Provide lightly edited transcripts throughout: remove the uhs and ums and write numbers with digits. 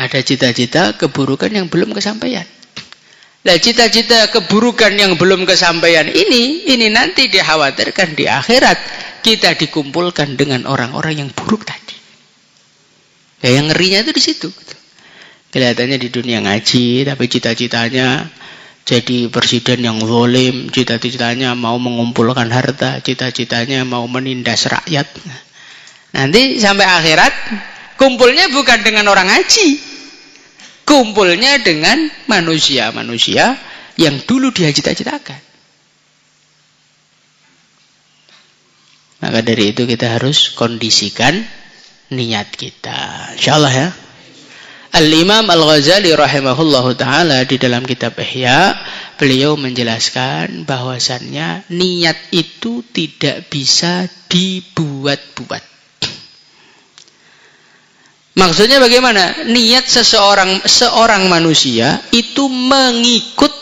Ada cita-cita keburukan yang belum kesampaian. Nah, cita-cita keburukan yang belum kesampaian ini nanti dikhawatirkan di akhirat kita dikumpulkan dengan orang-orang yang buruk tadi. Ya, yang ngerinya itu di situ. Kelihatannya di dunia ngaji, tapi cita-citanya jadi presiden yang zalim, cita-citanya mau mengumpulkan harta, cita-citanya mau menindas rakyat. Nanti sampai akhirat kumpulnya bukan dengan orang ngaji, kumpulnya dengan manusia-manusia yang dulu dia cita-citakan. Maka dari itu kita harus kondisikan niat kita. Insyaallah ya. Al-Imam Al-Ghazali rahimahullahu ta'ala di dalam kitab Ihya, beliau menjelaskan bahwasannya niat itu tidak bisa dibuat-buat. Maksudnya bagaimana? Niat seorang manusia itu mengikut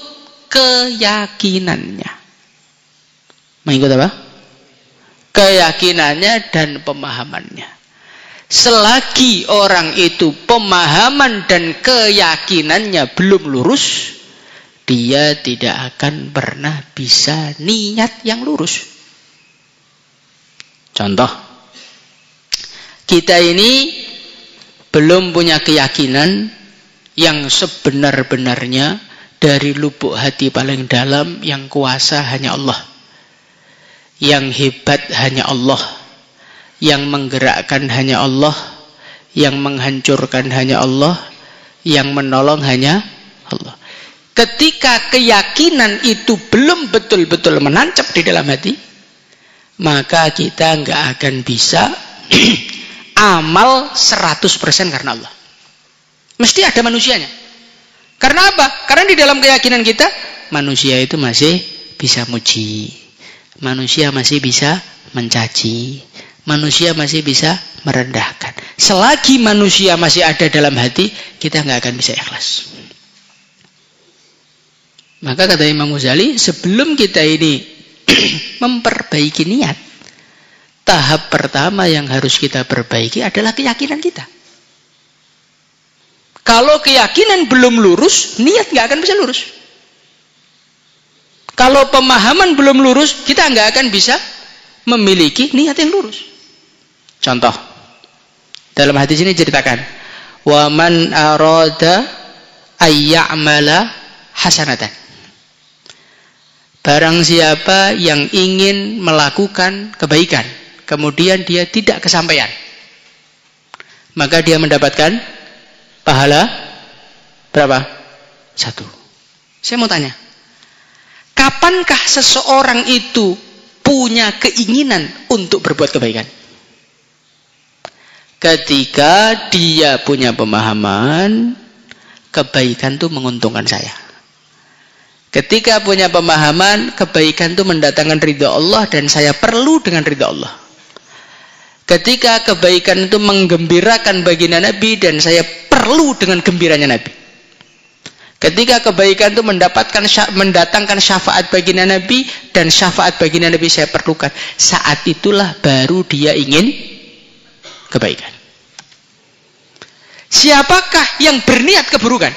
keyakinannya. Mengikut apa? Keyakinannya dan pemahamannya. Selagi orang itu pemahaman dan keyakinannya belum lurus, dia tidak akan pernah bisa niat yang lurus. Contoh, kita ini belum punya keyakinan yang sebenar-benarnya dari lubuk hati paling dalam, yang kuasa hanya Allah, yang hebat hanya Allah, yang menggerakkan hanya Allah, yang menghancurkan hanya Allah, yang menolong hanya Allah. Ketika keyakinan itu belum betul-betul menancap di dalam hati, maka kita nggak akan bisa amal 100% karena Allah. Mesti ada manusianya. Karena apa? Karena di dalam keyakinan kita, manusia itu masih bisa muji, manusia masih bisa mencaci, manusia masih bisa merendahkan. Selagi manusia masih ada dalam hati, kita nggak akan bisa ikhlas. Maka kata Imam Ghazali, sebelum kita ini memperbaiki niat, tahap pertama yang harus kita perbaiki adalah keyakinan kita. Kalau keyakinan belum lurus, niat nggak akan bisa lurus. Kalau pemahaman belum lurus, kita nggak akan bisa memiliki niat yang lurus. Contoh, dalam hadis ini ceritakan, wa man arada ayya'mala hasanatan. Barang siapa yang ingin melakukan kebaikan, kemudian dia tidak kesampaian, maka dia mendapatkan pahala berapa? 1. Saya mau tanya, kapankah seseorang itu punya keinginan untuk berbuat kebaikan? Ketika dia punya pemahaman kebaikan itu menguntungkan saya. Ketika punya pemahaman kebaikan itu mendatangkan ridha Allah dan saya perlu dengan ridha Allah. Ketika kebaikan itu menggembirakan baginda Nabi dan saya perlu dengan gembiranya Nabi. Ketika kebaikan itu mendatangkan syafaat baginda Nabi dan syafaat baginda Nabi saya perlukan. Saat itulah baru dia ingin kebaikan. Siapakah yang berniat keburukan?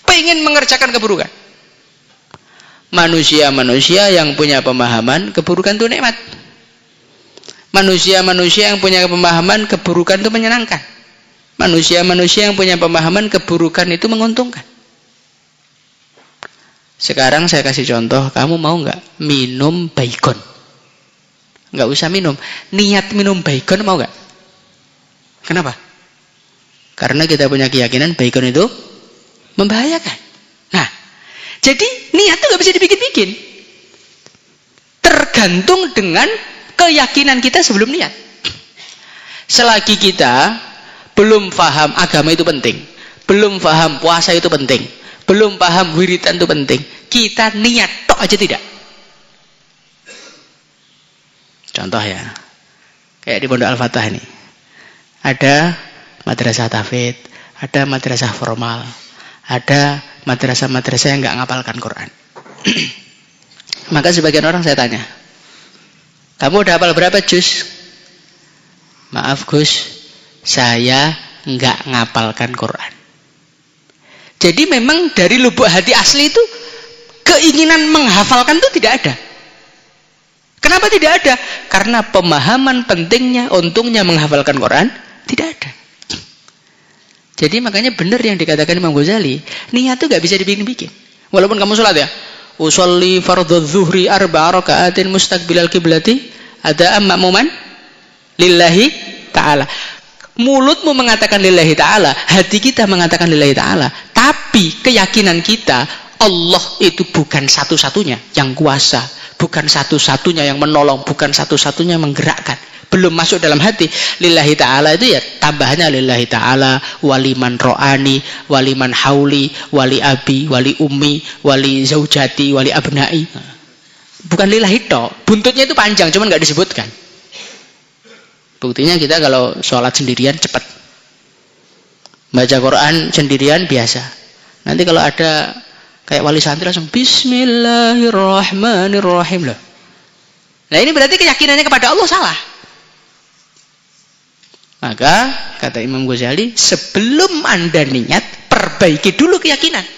Pengen mengerjakan keburukan? Manusia-manusia yang punya pemahaman keburukan itu nikmat. Manusia-manusia yang punya pemahaman keburukan itu menyenangkan. Manusia-manusia yang punya pemahaman keburukan itu menguntungkan. Sekarang saya kasih contoh, kamu mau nggak minum baygon? Nggak usah minum, niat minum baygon mau nggak? Kenapa? Karena kita punya keyakinan baygon itu membahayakan. Nah, jadi niat itu nggak bisa dibikin-bikin. Tergantung dengan keyakinan kita sebelum niat. Selagi kita belum paham agama itu penting, belum paham puasa itu penting, belum paham wiridan itu penting, kita niat tok aja tidak. Contoh ya, kayak di Pondok Al-Fatah ini, ada madrasah tahfidz, ada madrasah formal, ada madrasah-madrasah yang nggak ngapalkan Quran. Maka sebagian orang saya tanya, kamu udah hafal berapa juz? Maaf Gus, saya nggak ngapalkan Quran. Jadi memang dari lubuk hati asli itu keinginan menghafalkan itu tidak ada. Kenapa tidak ada? Karena pemahaman pentingnya, untungnya menghafalkan Quran tidak ada. Jadi makanya benar yang dikatakan Imam Ghazali, niat itu gak bisa dibikin-bikin. Walaupun kamu sholat ya, usolli fardhu dzuhri 4 raka'atin mustaqbilal kiblati ada ma'muman lillahi ta'ala. Mulutmu mengatakan lillahi ta'ala, hati kita mengatakan lillahi ta'ala, tapi keyakinan kita Allah itu bukan satu-satunya yang kuasa, bukan satu-satunya yang menolong, bukan satu-satunya yang menggerakkan, belum masuk dalam hati. Lillahi ta'ala itu ya tambahannya lillahi ta'ala, waliman ro'ani, waliman hauli, wali abi, wali ummi, wali zaujati, wali abnai. Bukan lillahi tok, buntutnya itu panjang, cuman gak disebutkan. Buktinya kita kalau sholat sendirian cepat, baca Quran sendirian biasa. Nanti kalau ada kayak wali santri langsung Bismillahirrahmanirrahim loh. Nah ini berarti keyakinannya kepada Allah salah. Maka kata Imam Ghazali, sebelum Anda niat, perbaiki dulu keyakinan.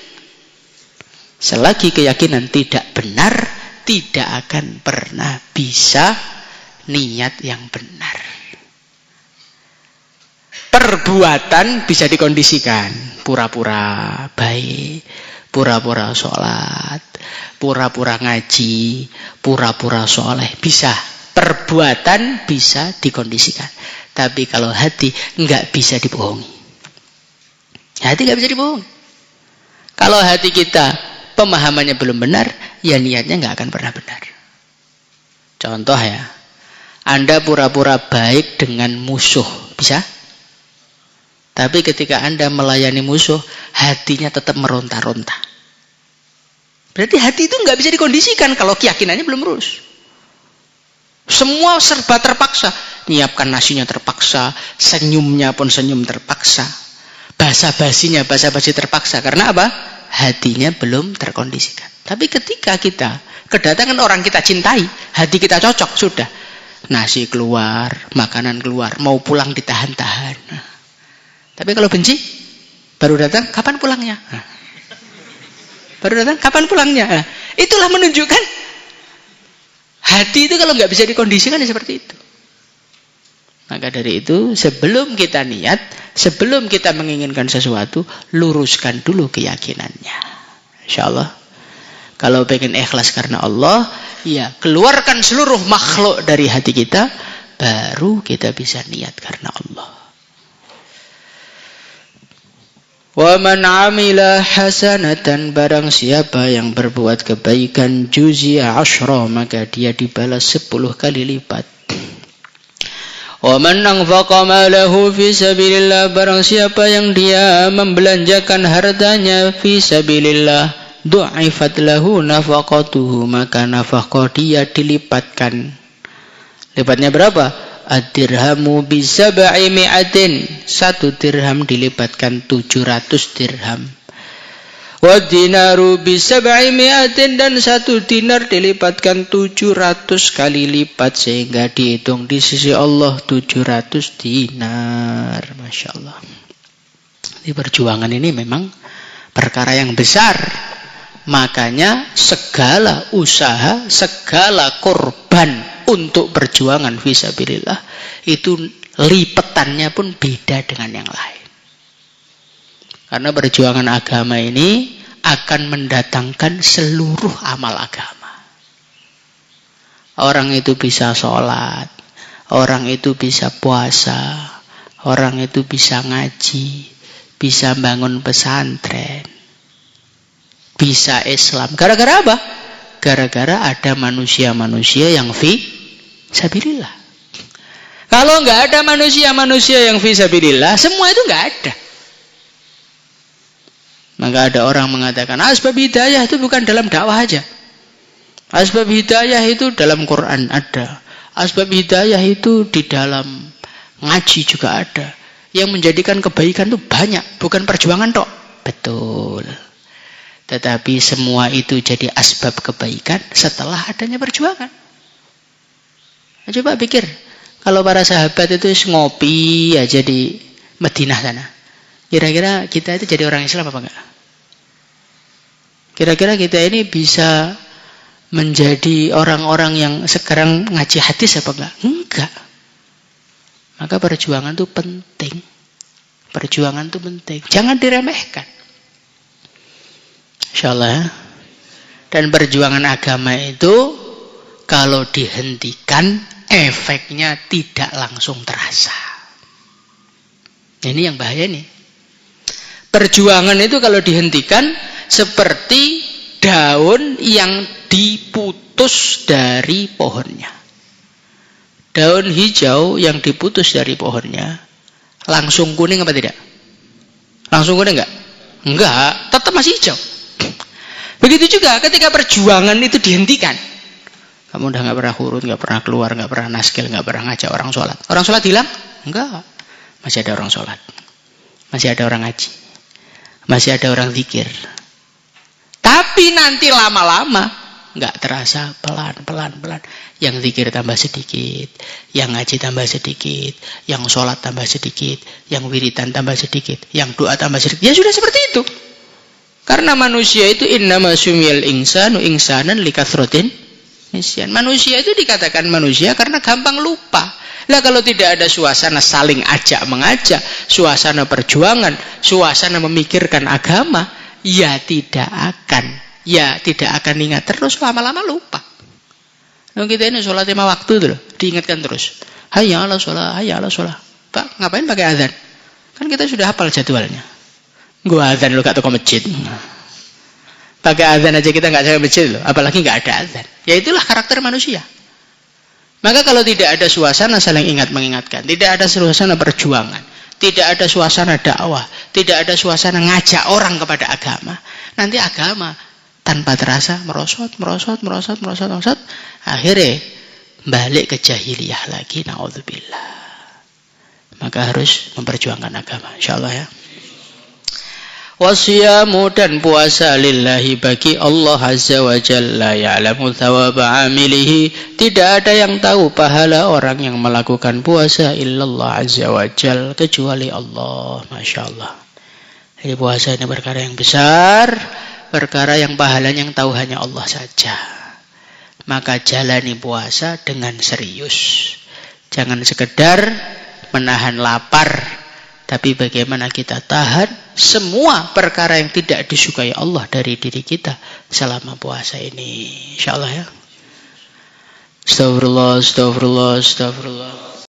Selagi keyakinan tidak benar, tidak akan pernah bisa niat yang benar. Perbuatan bisa dikondisikan, pura-pura baik, pura-pura sholat, pura-pura ngaji, pura-pura soleh, bisa. Perbuatan bisa dikondisikan, tapi kalau hati nggak bisa dibohongi. Hati nggak bisa dibohongi. Kalau hati kita pemahamannya belum benar, ya niatnya nggak akan pernah benar. Contoh ya, Anda pura-pura baik dengan musuh, bisa? Tapi ketika Anda melayani musuh, hatinya tetap meronta-ronta. Berarti hati itu nggak bisa dikondisikan kalau keyakinannya belum lurus. Semua serba terpaksa. Nyiapkan nasinya terpaksa, senyumnya pun senyum terpaksa, basa-basinya basa-basi terpaksa. Karena apa? Hatinya belum terkondisikan. Tapi ketika kita kedatangan orang kita cintai, hati kita cocok, sudah. Nasi keluar, makanan keluar, mau pulang ditahan-tahan. Tapi kalau benci, baru datang, kapan pulangnya? Baru datang, kapan pulangnya? Itulah menunjukkan hati itu kalau nggak bisa dikondisikan ya seperti itu. Maka dari itu, sebelum kita niat, sebelum kita menginginkan sesuatu, luruskan dulu keyakinannya. Insya Allah, kalau pengen ikhlas karena Allah, ya keluarkan seluruh makhluk dari hati kita, baru kita bisa niat karena Allah. Wa man amila hasanatan, barang siapa yang berbuat kebaikan, juzia 10, maka dia dibalas 10 kali lipat. Wa man anfaqa malahu fi sabilillah, barang siapa yang dia membelanjakan hartanya fi sabilillah, du'ifat lahu nafaqatuhu, maka nafkah dia dilipatkan. Lipatnya berapa? Ad-dirhamu bi-sab'i mi'atin, 1 dirham dilipatkan 700 dirham. Wa dinaru bi-sab'i mi'atin, dan 1 dinar dilipatkan 700 kali lipat, sehingga dihitung di sisi Allah 700 dinar. Masya Allah. Di perjuangan ini memang perkara yang besar. Makanya segala usaha, segala korban untuk perjuangan fisabilillah itu lipetannya pun beda dengan yang lain. Karena perjuangan agama ini akan mendatangkan seluruh amal agama. Orang itu bisa sholat, orang itu bisa puasa, orang itu bisa ngaji, bisa bangun pesantren, bisa Islam. Gara-gara apa? Gara-gara ada manusia-manusia yang fisabilillah. Kalau nggak ada manusia-manusia yang fisabilillah, semua itu nggak ada. Maka ada orang mengatakan asbab hidayah itu bukan dalam dakwah aja. Asbab hidayah itu dalam Quran ada. Asbab hidayah itu di dalam ngaji juga ada. Yang menjadikan kebaikan itu banyak, bukan perjuangan tok. Betul. Tetapi semua itu jadi asbab kebaikan setelah adanya perjuangan. Nah, coba pikir, kalau para sahabat itu ngopi aja di Madinah sana, kira-kira kita itu jadi orang Islam apa enggak? Kira-kira kita ini bisa menjadi orang-orang yang sekarang ngaji hadis apa enggak? Enggak. Maka perjuangan itu penting. Perjuangan itu penting. Jangan diremehkan. Insyaallah ya. Dan perjuangan agama itu kalau dihentikan efeknya tidak langsung terasa. Ini yang bahaya nih. Perjuangan itu kalau dihentikan seperti daun yang diputus dari pohonnya. Daun hijau yang diputus dari pohonnya langsung kuning apa tidak? Langsung kuning enggak? Enggak, tetap masih hijau. Begitu juga ketika perjuangan itu dihentikan. Kamu udah nggak pernah hurut, nggak pernah keluar, nggak pernah naskil, nggak pernah ngajak orang sholat. Orang sholat hilang? Enggak. Masih ada orang sholat. Masih ada orang ngaji. Masih ada orang zikir. Tapi nanti lama-lama nggak terasa, pelan. Yang zikir tambah sedikit, yang ngaji tambah sedikit, yang sholat tambah sedikit, yang wiridan tambah sedikit, yang doa tambah sedikit. Ya sudah seperti itu. Karena manusia itu innama sumiyal insanu insanan likathrotin nisyan. Manusia itu dikatakan manusia karena gampang lupa. Nah kalau tidak ada suasana saling ajak mengajak, suasana perjuangan, suasana memikirkan agama, ya tidak akan ingat terus, lama-lama lupa. Nah, kita ini sholat 5 waktu itu loh, diingatkan terus. Hayya 'alas sholat, hayya 'alas sholat. Pak, ngapain pakai azan? Kan kita sudah hafal jadwalnya. Gua azan lu gak toko masjid. Pakai azan aja kita gak sampai masjid loh, apalagi gak ada azan. Ya itulah karakter manusia. Maka kalau tidak ada suasana saling ingat mengingatkan, tidak ada suasana perjuangan, tidak ada suasana dakwah, tidak ada suasana ngajak orang kepada agama, nanti agama tanpa terasa merosot, akhirnya balik ke jahiliyah lagi, naudzubillah. Maka harus memperjuangkan agama, insyaallah ya. Wasiyamu dan puasa lillahi bagi Allah Azza wa Jalla, ya'lamu thawaba amilihi, tidak ada yang tahu pahala orang yang melakukan puasa illallah Azza wa Jalla, kecuali Allah. Masya Allah. Jadi puasa ini perkara yang besar, perkara yang pahalanya yang tahu hanya Allah saja. Maka jalani puasa dengan serius. Jangan sekedar menahan lapar, tapi bagaimana kita tahan semua perkara yang tidak disukai Allah dari diri kita selama puasa ini. Insyaallah ya. Astagfirullah.